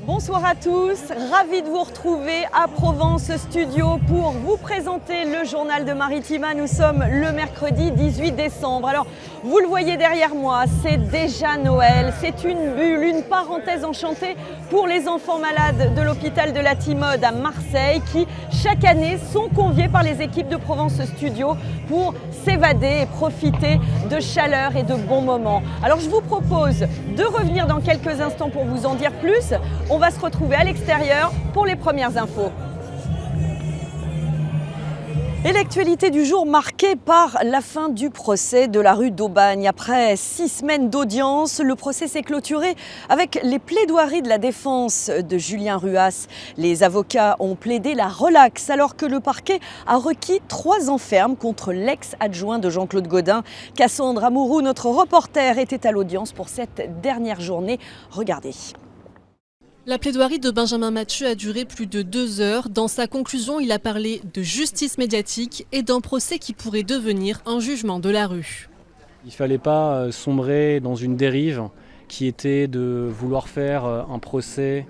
Bonsoir à tous, ravi de vous retrouver à Provence Studio pour vous présenter le journal de Maritima. Nous sommes le mercredi 18 décembre. Alors, vous le voyez derrière moi, c'est déjà Noël. C'est une bulle, une parenthèse enchantée pour les enfants malades de l'hôpital de la Timode à Marseille qui, chaque année, sont conviés par les équipes de Provence Studio pour s'évader et profiter de chaleur et de bons moments. Alors, je vous propose de revenir dans quelques instants pour vous en dire plus. On va se retrouver à l'extérieur pour les premières infos. Et l'actualité du jour marquée par la fin du procès de la rue d'Aubagne. Après 6 semaines d'audience, le procès s'est clôturé avec les plaidoiries de la défense de Julien Ruas. Les avocats ont plaidé la relaxe alors que le parquet a requis 3 ans ferme contre l'ex-adjoint de Jean-Claude Gaudin. Cassandre Amouroux, notre reporter, était à l'audience pour cette dernière journée. Regardez. La plaidoirie de Benjamin Mathieu a duré plus de 2 heures. Dans sa conclusion, il a parlé de justice médiatique et d'un procès qui pourrait devenir un jugement de la rue. Il ne fallait pas sombrer dans une dérive qui était de vouloir faire un procès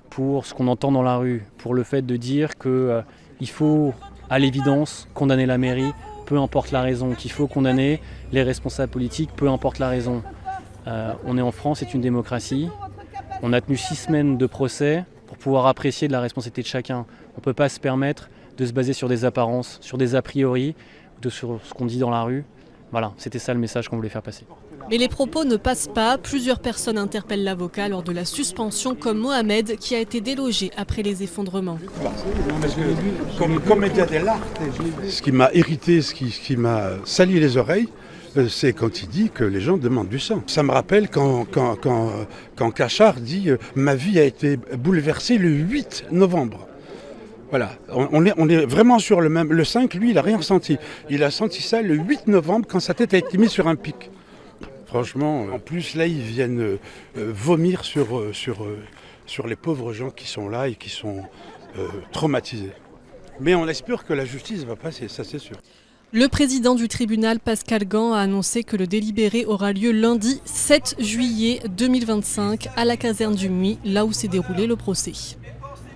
pour ce qu'on entend dans la rue, pour le fait de dire qu'il faut à l'évidence condamner la mairie, peu importe la raison, qu'il faut condamner les responsables politiques, peu importe la raison. On est en France, c'est une démocratie. On a tenu 6 semaines de procès pour pouvoir apprécier de la responsabilité de chacun. On ne peut pas se permettre de se baser sur des apparences, sur des a priori, sur ce qu'on dit dans la rue. Voilà, c'était ça le message qu'on voulait faire passer. Mais les propos ne passent pas. Plusieurs personnes interpellent l'avocat lors de la suspension, comme Mohamed, qui a été délogé après les effondrements. Comme comédien dell'arte, ce qui m'a irrité, ce qui m'a sali les oreilles, c'est quand il dit que les gens demandent du sang. Ça me rappelle quand Cachard dit « Ma vie a été bouleversée le 8 novembre ». Voilà, on est vraiment sur le même. Le 5, lui, il n'a rien ressenti. Il a senti ça le 8 novembre quand sa tête a été mise sur un pic. Franchement, en plus, là, ils viennent vomir sur les pauvres gens qui sont là et qui sont traumatisés. Mais on espère que la justice va passer, ça c'est sûr. Le président du tribunal, Pascal Gand, a annoncé que le délibéré aura lieu lundi 7 juillet 2025 à la caserne du Muy, là où s'est déroulé le procès.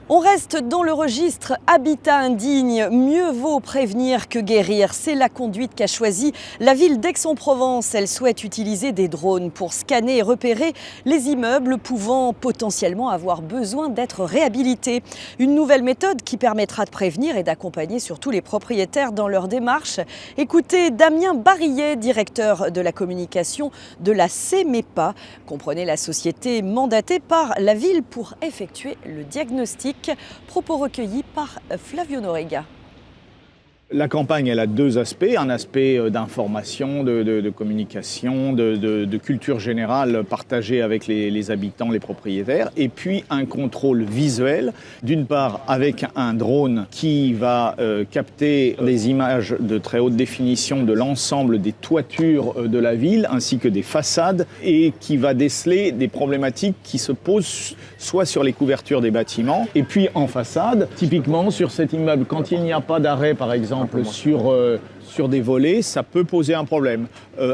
On reste dans le registre habitat indigne, mieux vaut prévenir que guérir. C'est la conduite qu'a choisie la ville d'Aix-en-Provence. Elle souhaite utiliser des drones pour scanner et repérer les immeubles pouvant potentiellement avoir besoin d'être réhabilités. Une nouvelle méthode qui permettra de prévenir et d'accompagner surtout les propriétaires dans leur démarche. Écoutez Damien Barillet, directeur de la communication de la CEMEPA. Comprenez la société mandatée par la ville pour effectuer le diagnostic. Propos recueillis par Flavio Norega. La campagne, elle a 2 aspects. Un aspect d'information, de communication, de culture générale partagée avec les habitants, les propriétaires. Et puis un contrôle visuel, d'une part avec un drone qui va capter des images de très haute définition de l'ensemble des toitures de la ville, ainsi que des façades, et qui va déceler des problématiques qui se posent soit sur les couvertures des bâtiments, et puis en façade, typiquement sur cet immeuble, quand il n'y a pas d'arrêt par exemple, sur des volets, ça peut poser un problème.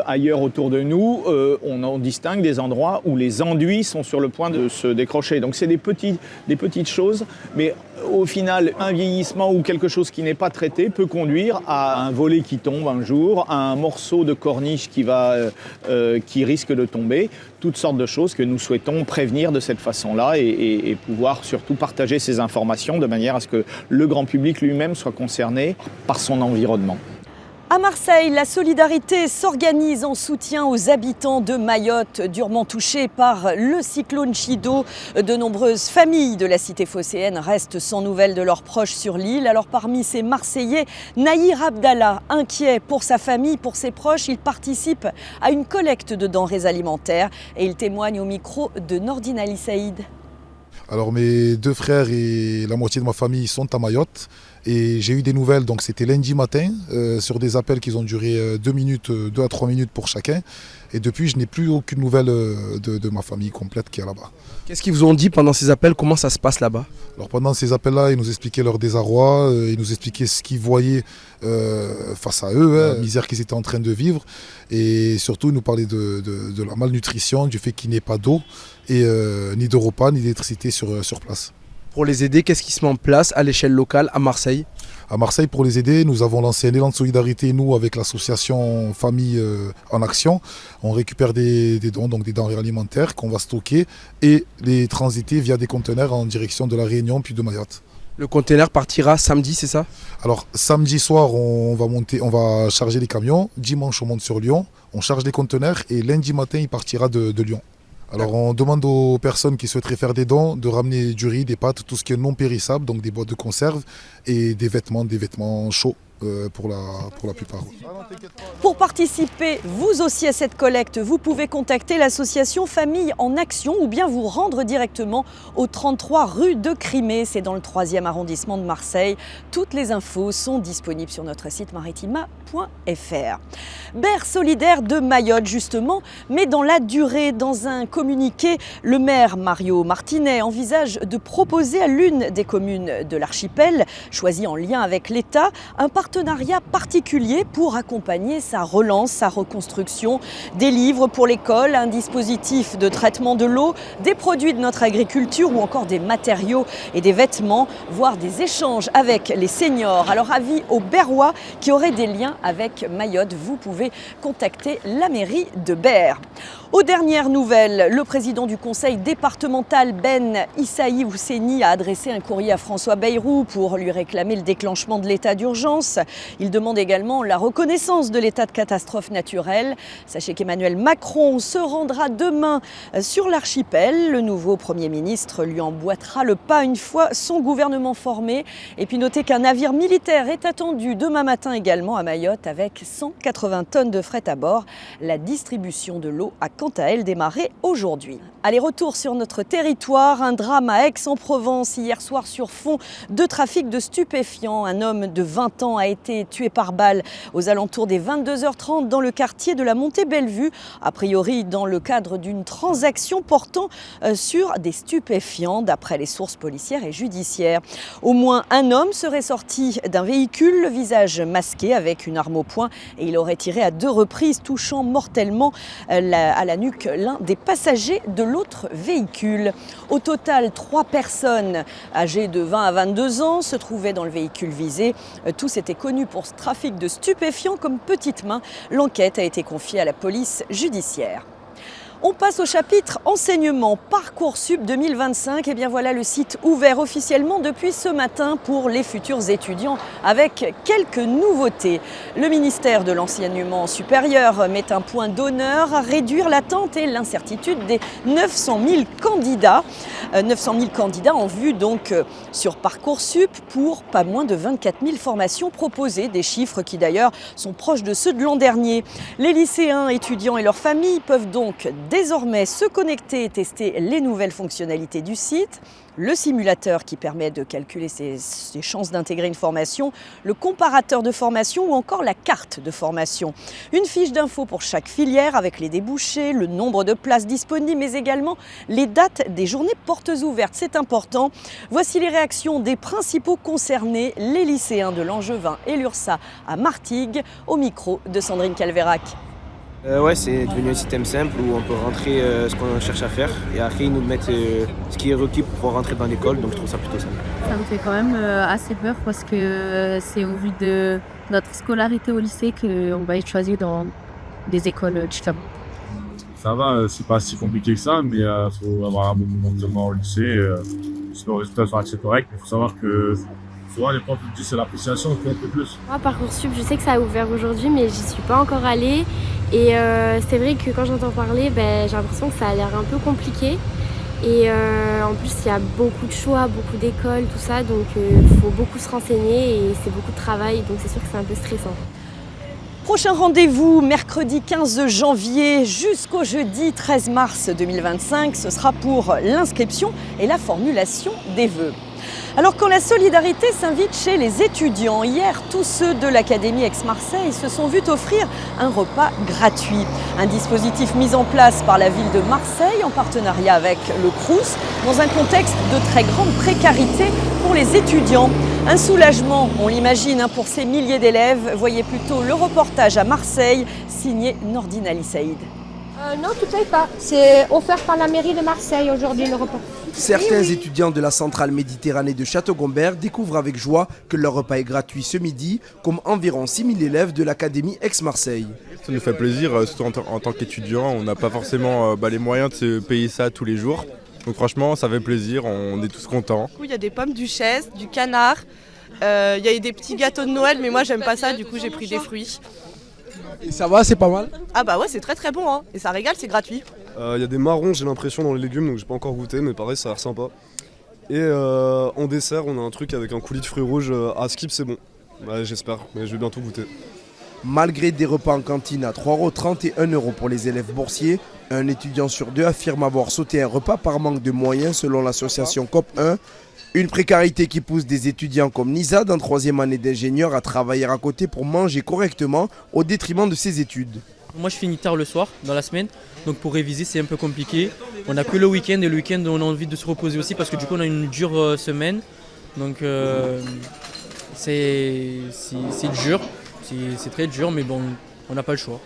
Ailleurs autour de nous, on distingue des endroits où les enduits sont sur le point de se décrocher. Donc c'est des petites choses, mais au final, un vieillissement ou quelque chose qui n'est pas traité peut conduire à un volet qui tombe un jour, à un morceau de corniche qui risque de tomber. Toutes sortes de choses que nous souhaitons prévenir de cette façon-là et pouvoir surtout partager ces informations de manière à ce que le grand public lui-même soit concerné par son environnement. À Marseille, la solidarité s'organise en soutien aux habitants de Mayotte, durement touchés par le cyclone Chido. De nombreuses familles de la cité phocéenne restent sans nouvelles de leurs proches sur l'île. Alors parmi ces Marseillais, Nahir Abdallah, inquiet pour sa famille, pour ses proches, il participe à une collecte de denrées alimentaires et il témoigne au micro de Nordine Ali Saïd. Alors mes 2 frères et la moitié de ma famille sont à Mayotte et j'ai eu des nouvelles, donc c'était lundi matin sur des appels qui ont duré 2 à 3 minutes pour chacun. Et depuis, je n'ai plus aucune nouvelle de ma famille complète qui est là-bas. Qu'est-ce qu'ils vous ont dit pendant ces appels? Comment ça se passe là-bas? Alors pendant ces appels-là, ils nous expliquaient leur désarroi, ils nous expliquaient ce qu'ils voyaient face à eux, la misère qu'ils étaient en train de vivre. Et surtout, ils nous parlaient de la malnutrition, du fait qu'il n'y ait pas d'eau, et ni de repas, ni d'électricité sur place. Pour les aider, qu'est-ce qui se met en place à l'échelle locale à Marseille? À Marseille, pour les aider, nous avons lancé un élan de solidarité, nous, avec l'association Famille en Action. On récupère des dons, donc des denrées alimentaires qu'on va stocker et les transiter via des conteneurs en direction de la Réunion puis de Mayotte. Le conteneur partira samedi, c'est ça? Alors, samedi soir, on va charger les camions. Dimanche, on monte sur Lyon, on charge les conteneurs et lundi matin, il partira de Lyon. Alors on demande aux personnes qui souhaiteraient faire des dons de ramener du riz, des pâtes, tout ce qui est non périssable, donc des boîtes de conserve et des vêtements chauds pour la plupart. Pour participer, vous aussi, à cette collecte, vous pouvez contacter l'association Famille en Action ou bien vous rendre directement au 33 rue de Crimée, c'est dans le 3e arrondissement de Marseille. Toutes les infos sont disponibles sur notre site maritima.fr. Berre solidaire de Mayotte justement, mais dans la durée. Dans un communiqué, le maire Mario Martinet envisage de proposer à l'une des communes de l'archipel, choisie en lien avec l'État, un partenariat particulier pour accompagner sa relance, sa reconstruction, des livres pour l'école, un dispositif de traitement de l'eau, des produits de notre agriculture ou encore des matériaux et des vêtements, voire des échanges avec les seniors. Alors avis aux Berrois qui auraient des liens avec Mayotte, vous pouvez contacter la mairie de Berre. Aux dernières nouvelles, le président du conseil départemental Ben Issaï Ousseni a adressé un courrier à François Bayrou pour lui réclamer le déclenchement de l'état d'urgence. Il demande également la reconnaissance de l'état de catastrophe naturelle. Sachez qu'Emmanuel Macron se rendra demain sur l'archipel. Le nouveau Premier ministre lui emboîtera le pas une fois son gouvernement formé. Et puis notez qu'un navire militaire est attendu demain matin également à Mayotte avec 180 tonnes de fret à bord. La distribution de l'eau a quant à elle démarré aujourd'hui. Allez, retour sur notre territoire. Un drame à Aix-en-Provence hier soir sur fond de trafic de stupéfiants. Un homme de 20 ans a été tué par balle aux alentours des 22h30 dans le quartier de la Montée-Bellevue, a priori dans le cadre d'une transaction portant sur des stupéfiants, d'après les sources policières et judiciaires. Au moins un homme serait sorti d'un véhicule, le visage masqué avec une arme au poing, et il aurait tiré à 2 reprises, touchant mortellement à la nuque l'un des passagers de l'autre véhicule. Au total, 3 personnes âgées de 20 à 22 ans se trouvaient dans le véhicule visé. Tous étaient connus pour ce trafic de stupéfiants comme petites mains. L'enquête a été confiée à la police judiciaire. On passe au chapitre enseignement Parcoursup 2025. Et bien voilà le site ouvert officiellement depuis ce matin pour les futurs étudiants avec quelques nouveautés. Le ministère de l'Enseignement supérieur met un point d'honneur à réduire l'attente et l'incertitude des 900 000 candidats. 900 000 candidats en vue donc sur Parcoursup pour pas moins de 24 000 formations proposées. Des chiffres qui d'ailleurs sont proches de ceux de l'an dernier. Les lycéens, étudiants et leurs familles peuvent donc désormais se connecter et tester les nouvelles fonctionnalités du site, le simulateur qui permet de calculer ses chances d'intégrer une formation, le comparateur de formation ou encore la carte de formation. Une fiche d'infos pour chaque filière avec les débouchés, le nombre de places disponibles mais également les dates des journées portes ouvertes. C'est important. Voici les réactions des principaux concernés, les lycéens de l'Angevin et l'URSA à Martigues, au micro de Sandrine Calvérac. Ouais, c'est devenu un système simple où on peut rentrer ce qu'on cherche à faire et après ils nous mettent ce qui est requis pour pouvoir rentrer dans l'école, donc je trouve ça plutôt simple. Ça me fait quand même assez peur parce que c'est au vu de notre scolarité au lycée qu'on va être choisi dans des écoles différentes. Ça va, c'est pas si compliqué que ça, mais il faut avoir un bon comportement au lycée. Sinon, les résultats sont assez corrects, mais il faut savoir que souvent les profs disent c'est l'appréciation qui compte le plus. Moi, Parcoursup, je sais que ça a ouvert aujourd'hui, mais j'y suis pas encore allée. Et c'est vrai que quand j'entends parler, j'ai l'impression que ça a l'air un peu compliqué. Et en plus, il y a beaucoup de choix, beaucoup d'écoles, tout ça. Donc il faut beaucoup se renseigner et c'est beaucoup de travail. Donc c'est sûr que c'est un peu stressant. Prochain rendez-vous, mercredi 15 janvier jusqu'au jeudi 13 mars 2025. Ce sera pour l'inscription et la formulation des vœux. Alors quand la solidarité s'invite chez les étudiants, hier, tous ceux de l'Académie Aix-Marseille se sont vus offrir un repas gratuit. Un dispositif mis en place par la ville de Marseille en partenariat avec le Crous, dans un contexte de très grande précarité pour les étudiants. Un soulagement, on l'imagine, pour ces milliers d'élèves. Voyez plutôt le reportage à Marseille, signé Nordine Ali Saïd. Non, tout ne pas. C'est offert par la mairie de Marseille aujourd'hui le repas. Certains étudiants de la centrale Méditerranée de Château-Gombert découvrent avec joie que leur repas est gratuit ce midi, comme environ 6000 élèves de l'Académie Aix-Marseille. Ça nous fait plaisir, surtout en tant qu'étudiant. On n'a pas forcément les moyens de se payer ça tous les jours. Donc franchement, ça fait plaisir, on est tous contents. Du coup, il y a des pommes duchesse, du canard, il y a des petits gâteaux de Noël, mais moi j'aime pas ça, du coup j'ai pris des fruits. Et ça va, c'est pas mal? Ah bah ouais, c'est très très bon, hein. Et ça régale, c'est gratuit. Il y a des marrons, j'ai l'impression, dans les légumes, donc j'ai pas encore goûté, mais pareil, ça a l'air sympa. Et en dessert, on a un truc avec un coulis de fruits rouges à skip, c'est bon. Ouais, j'espère, mais je vais bientôt goûter. Malgré des repas en cantine à 3,30 € et 1 € pour les élèves boursiers, un étudiant sur deux affirme avoir sauté un repas par manque de moyens selon l'association COP1. Une précarité qui pousse des étudiants comme Nisa, en 3e année d'ingénieur, à travailler à côté pour manger correctement au détriment de ses études. Moi je finis tard le soir, dans la semaine, donc pour réviser c'est un peu compliqué. On n'a que le week-end et le week-end on a envie de se reposer aussi parce que du coup on a une dure semaine. Donc c'est dur, c'est très dur mais bon, on n'a pas le choix.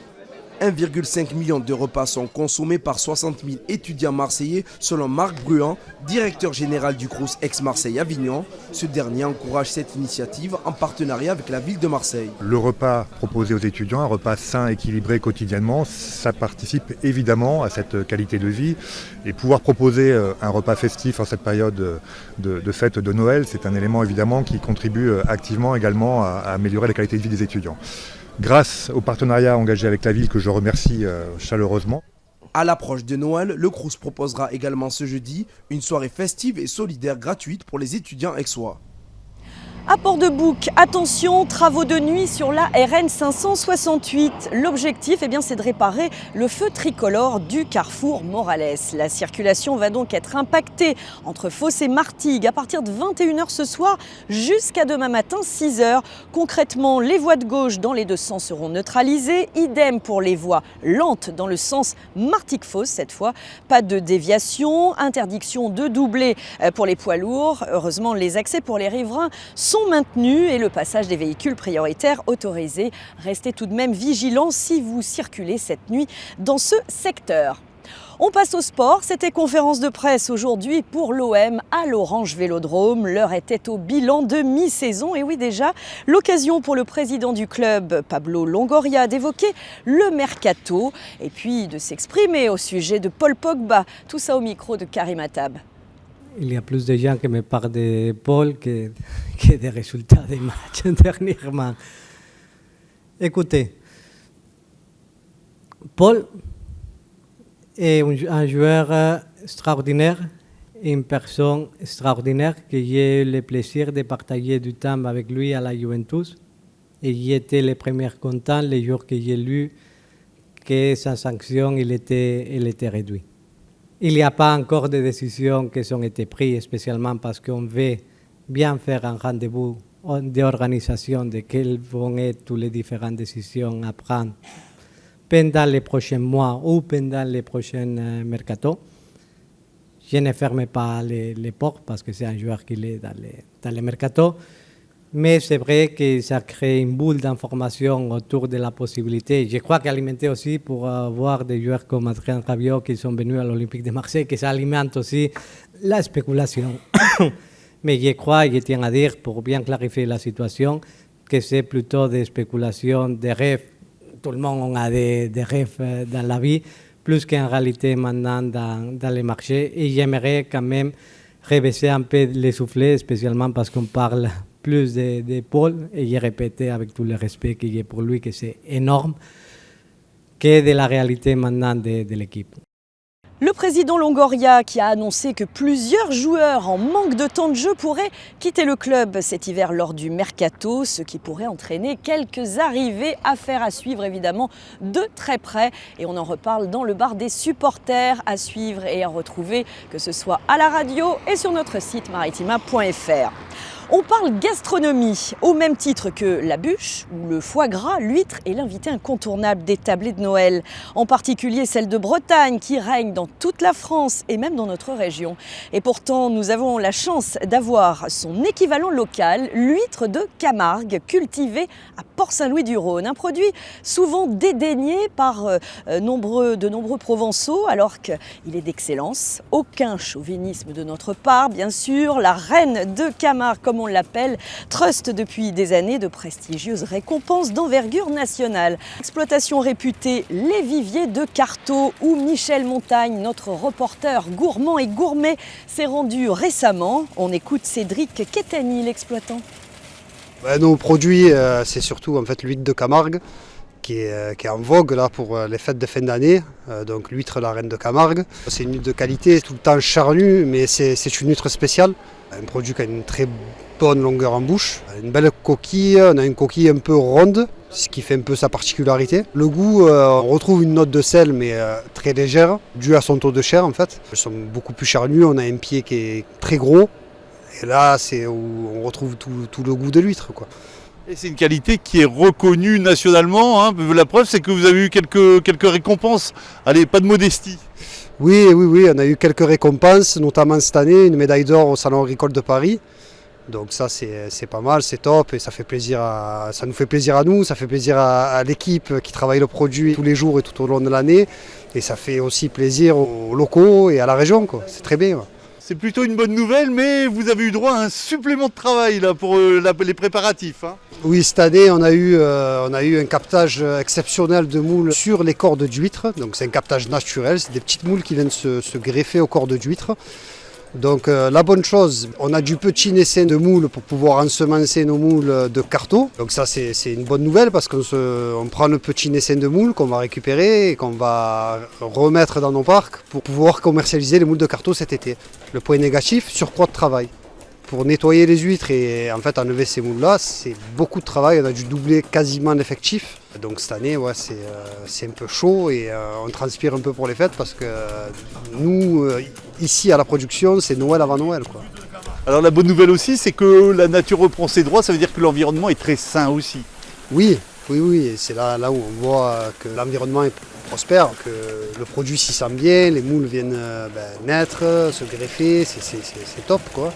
1,5 million de repas sont consommés par 60 000 étudiants marseillais selon Marc Bruand, directeur général du Crous Aix-Marseille-Avignon. Ce dernier encourage cette initiative en partenariat avec la ville de Marseille. Le repas proposé aux étudiants, un repas sain, équilibré quotidiennement, ça participe évidemment à cette qualité de vie. Et pouvoir proposer un repas festif en cette période de fête de Noël, c'est un élément évidemment qui contribue activement également à améliorer la qualité de vie des étudiants. Grâce au partenariat engagé avec la ville que je remercie chaleureusement. À l'approche de Noël, le Crous proposera également ce jeudi une soirée festive et solidaire gratuite pour les étudiants aixois. À Port-de-Bouc, attention, travaux de nuit sur la RN 568. L'objectif, c'est de réparer le feu tricolore du carrefour Morales. La circulation va donc être impactée entre Fos et Martigues à partir de 21 h ce soir jusqu'à demain matin 6 h. Concrètement, les voies de gauche dans les deux sens seront neutralisées. Idem pour les voies lentes dans le sens Martigues-Fos cette fois. Pas de déviation, interdiction de doubler pour les poids lourds. Heureusement, les accès pour les riverains sont maintenus et le passage des véhicules prioritaires autorisés. Restez tout de même vigilants si vous circulez cette nuit dans ce secteur. On passe au sport. C'était conférence de presse aujourd'hui pour l'OM à l'Orange Vélodrome. L'heure était au bilan de mi-saison. Et oui, déjà, l'occasion pour le président du club, Pablo Longoria, d'évoquer le mercato et puis de s'exprimer au sujet de Paul Pogba. Tout ça au micro de Karim Attab. Il y a plus de gens qui me parlent de Paul que des résultats des matchs dernièrement. Écoutez, Paul est un joueur extraordinaire, une personne extraordinaire que j'ai eu le plaisir de partager du temps avec lui à la Juventus. Et j'étais le premier content le jour que j'ai lu que sa sanction il était réduite. Il n'y a pas encore de décisions qui ont été prises, spécialement parce qu'on veut bien faire un rendez-vous d'organisation de quelles vont être toutes les différentes décisions à prendre pendant les prochains mois ou pendant les prochains mercato. Je ne ferme pas les portes parce que c'est un joueur qui est dans les mercato. Mais c'est vrai que ça crée une boule d'information autour de la possibilité. Je crois qu'alimenter aussi pour avoir des joueurs comme Adrien Rabiot qui sont venus à l'Olympique de Marseille, que ça alimente aussi la spéculation. Mais je crois, et je tiens à dire, pour bien clarifier la situation, que c'est plutôt des spéculations, des rêves. Tout le monde a des rêves dans la vie, plus qu'en réalité maintenant dans les marchés. Et j'aimerais quand même rebaisser un peu les soufflets, spécialement parce qu'on parle plus de Paul, et j'ai répété avec tout le respect que j'ai pour lui que c'est énorme, que de la réalité maintenant de l'équipe. Le président Longoria qui a annoncé que plusieurs joueurs en manque de temps de jeu pourraient quitter le club cet hiver lors du mercato, ce qui pourrait entraîner quelques arrivées, affaire à suivre évidemment de très près. Et on en reparle dans le bar des supporters, à suivre et à retrouver, que ce soit à la radio et sur notre site maritima.fr. On parle gastronomie, au même titre que la bûche ou le foie gras, l'huître est l'invité incontournable des tablées de Noël, en particulier celle de Bretagne qui règne dans toute la France et même dans notre région. Et pourtant, nous avons la chance d'avoir son équivalent local, l'huître de Camargue, cultivée à Port-Saint-Louis-du-Rhône, un produit souvent dédaigné par de nombreux Provençaux, alors qu'il est d'excellence. Aucun chauvinisme de notre part, bien sûr. La reine de Camargue, comme on l'appelle, truste depuis des années de prestigieuses récompenses d'envergure nationale. Exploitation réputée Les Viviers de Carteau, où Michel Montagne, notre reporter gourmand et gourmet, s'est rendu récemment. On écoute Cédric Quétani, l'exploitant. Nos produits, c'est surtout en fait l'huître de Camargue qui est en vogue là pour les fêtes de fin d'année. Donc l'huître la reine de Camargue. C'est une huître de qualité, tout le temps charnue, mais c'est une huître spéciale. Un produit qui a une très bonne longueur en bouche, une belle coquille, on a une coquille un peu ronde, ce qui fait un peu sa particularité. Le goût, on retrouve une note de sel mais très légère, due à son taux de chair en fait. Elles sont beaucoup plus charnues, on a un pied qui est très gros, et là c'est où on retrouve tout le goût de l'huître, quoi. Et c'est une qualité qui est reconnue nationalement, hein. La preuve c'est que vous avez eu quelques récompenses, allez, pas de modestie. Oui, on a eu quelques récompenses, notamment cette année, une médaille d'or au Salon agricole de Paris. Donc ça c'est pas mal, c'est top et ça nous fait plaisir à nous, ça fait plaisir à l'équipe qui travaille le produit tous les jours et tout au long de l'année. Et ça fait aussi plaisir aux locaux et à la région, quoi. C'est très bien. C'est plutôt une bonne nouvelle, mais vous avez eu droit à un supplément de travail là, pour les préparatifs, hein. Oui, cette année on a eu un captage exceptionnel de moules sur les cordes d'huîtres. Donc c'est un captage naturel, c'est des petites moules qui viennent se greffer aux cordes d'huîtres. Donc la bonne chose, on a du petit naissin de moules pour pouvoir ensemencer nos moules de Carteau. Donc ça c'est une bonne nouvelle parce qu'on prend le petit naissin de moules qu'on va récupérer et qu'on va remettre dans nos parcs pour pouvoir commercialiser les moules de Carteau cet été. Le point négatif, surcroît de travail. Pour nettoyer les huîtres et en fait enlever ces moules-là, c'est beaucoup de travail, on a dû doubler quasiment l'effectif. Donc cette année, ouais, c'est un peu chaud et on transpire un peu pour les fêtes parce que nous, ici à la production, c'est Noël avant Noël, quoi. Alors la bonne nouvelle aussi, c'est que la nature reprend ses droits, ça veut dire que l'environnement est très sain aussi. Oui, et c'est là où on voit que l'environnement est prospère, que le produit s'y sent bien, les moules viennent naître, se greffer, c'est top, quoi.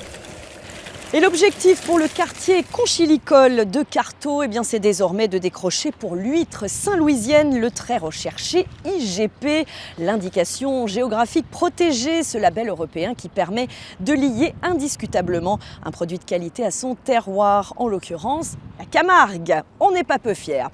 Et l'objectif pour le quartier conchilicole de Carteau, c'est désormais de décrocher pour l'huître saint-louisienne le très recherché IGP, l'indication géographique protégée, ce label européen qui permet de lier indiscutablement un produit de qualité à son terroir, en l'occurrence la Camargue. On n'est pas peu fiers.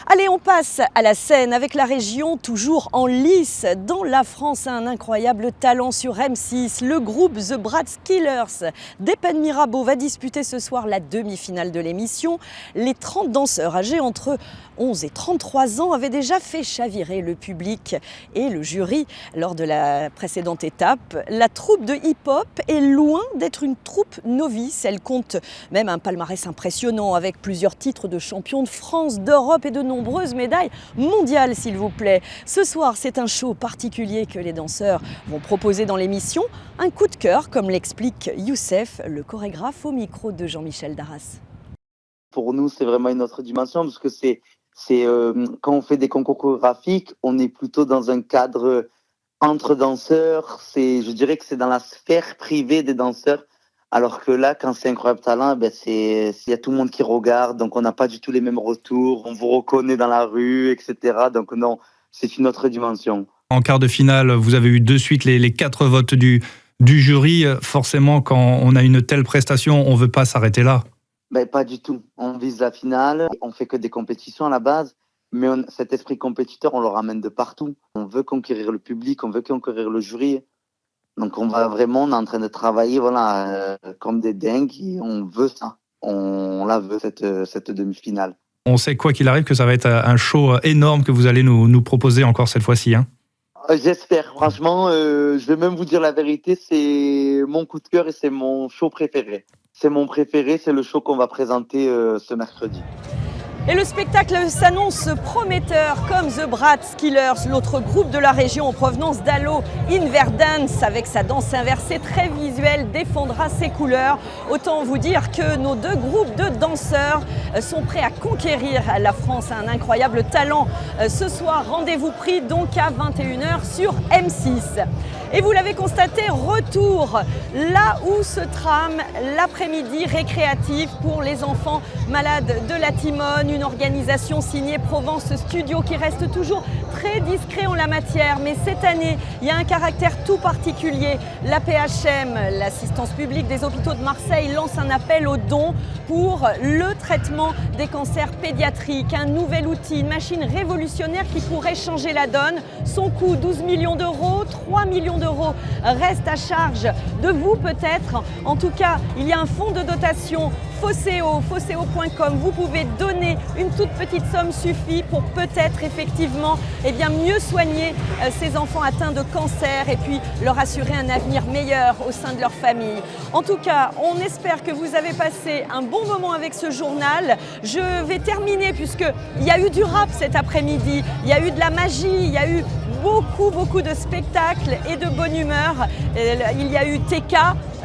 Allez, on passe à la Seine avec la région toujours en lice. Dans la France, un incroyable talent sur M6. Le groupe The Bratz Killers d'Epen Mirabeau va disputer ce soir la demi-finale de l'émission. Les 30 danseurs âgés entre 11 et 33 ans avaient déjà fait chavirer le public et le jury lors de la précédente étape. La troupe de hip-hop est loin d'être une troupe novice. Elle compte même un palmarès impressionnant avec plusieurs titres de champion de France, d'Europe et de nombreuses médailles mondiales, s'il vous plaît. Ce soir, c'est un show particulier que les danseurs vont proposer dans l'émission. Un coup de cœur, comme l'explique Youssef, le chorégraphe au micro de Jean-Michel Darras. Pour nous, c'est vraiment une autre dimension parce que quand on fait des concours chorégraphiques, on est plutôt dans un cadre entre danseurs. Je dirais que c'est dans la sphère privée des danseurs. Alors que là, quand c'est Incroyable Talent, il y a tout le monde qui regarde, donc on n'a pas du tout les mêmes retours, on vous reconnaît dans la rue, etc. Donc non, c'est une autre dimension. En quart de finale, vous avez eu de suite les 4 votes du jury. Forcément, quand on a une telle prestation, on ne veut pas s'arrêter là. Pas du tout. On vise la finale, on fait que des compétitions à la base, mais cet esprit compétiteur, on le ramène de partout. On veut conquérir le public, on veut conquérir le jury. Donc on est en train de travailler comme des dingues et on veut ça. On la veut, cette demi-finale. On sait quoi qu'il arrive que ça va être un show énorme que vous allez nous proposer encore cette fois-ci, hein. J'espère, franchement, je vais même vous dire la vérité, c'est mon coup de cœur et c'est mon show préféré. C'est mon préféré, c'est le show qu'on va présenter ce mercredi. Et le spectacle s'annonce prometteur comme The Bratz Killers, l'autre groupe de la région en provenance d'Allo Inverdance, avec sa danse inversée très visuelle, défendra ses couleurs. Autant vous dire que nos deux groupes de danseurs sont prêts à conquérir la France, un incroyable talent. Ce soir, rendez-vous pris donc à 21h sur M6. Et vous l'avez constaté, retour là où se trame l'après-midi récréatif pour les enfants malades de la Timone, une organisation signée Provence Studio qui reste toujours très discret en la matière. Mais cette année, il y a un caractère tout particulier. L'APHM, l'assistance publique des hôpitaux de Marseille, lance un appel aux dons pour le traitement des cancers pédiatriques. Un nouvel outil, une machine révolutionnaire qui pourrait changer la donne. Son coût, 12 millions d'euros, 3 millions d'euros reste à charge de vous peut-être. En tout cas, il y a un fonds de dotation Fosseo.com. Vous pouvez donner une toute petite somme suffit pour peut-être effectivement mieux soigner ces enfants atteints de cancer et puis leur assurer un avenir meilleur au sein de leur famille. En tout cas, on espère que vous avez passé un bon moment avec ce journal. Je vais terminer puisqu'il y a eu du rap cet après-midi, il y a eu de la magie, il y a eu beaucoup de spectacles et de bonne humeur. Il y a eu TK,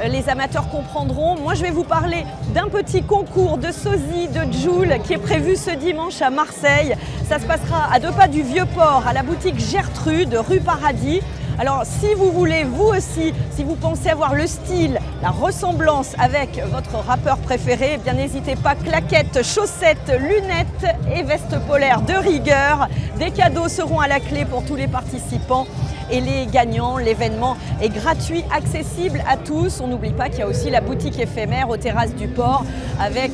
les amateurs comprendront. Moi, je vais vous parler d'un petit concours de sosie de Joule qui est prévu ce dimanche à Marseille. Ça se passera à 2 pas du Vieux-Port, à la boutique Gertrude, rue Paradis. Alors, si vous voulez, vous aussi, si vous pensez avoir le style, la ressemblance avec votre rappeur préféré, n'hésitez pas, claquettes, chaussettes, lunettes et veste polaire de rigueur. Des cadeaux seront à la clé pour tous les participants. Et les gagnants, l'événement est gratuit, accessible à tous. On n'oublie pas qu'il y a aussi la boutique éphémère aux terrasses du port avec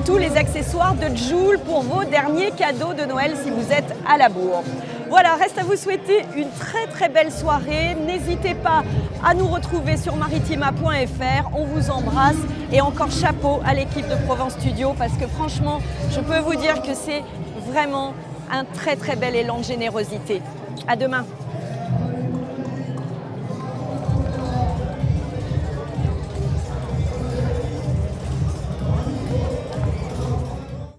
tous les accessoires de Joule pour vos derniers cadeaux de Noël si vous êtes à la bourre. Voilà, reste à vous souhaiter une très belle soirée. N'hésitez pas à nous retrouver sur maritima.fr. On vous embrasse et encore chapeau à l'équipe de Provence Studio parce que franchement, je peux vous dire que c'est vraiment un très bel élan de générosité. À demain.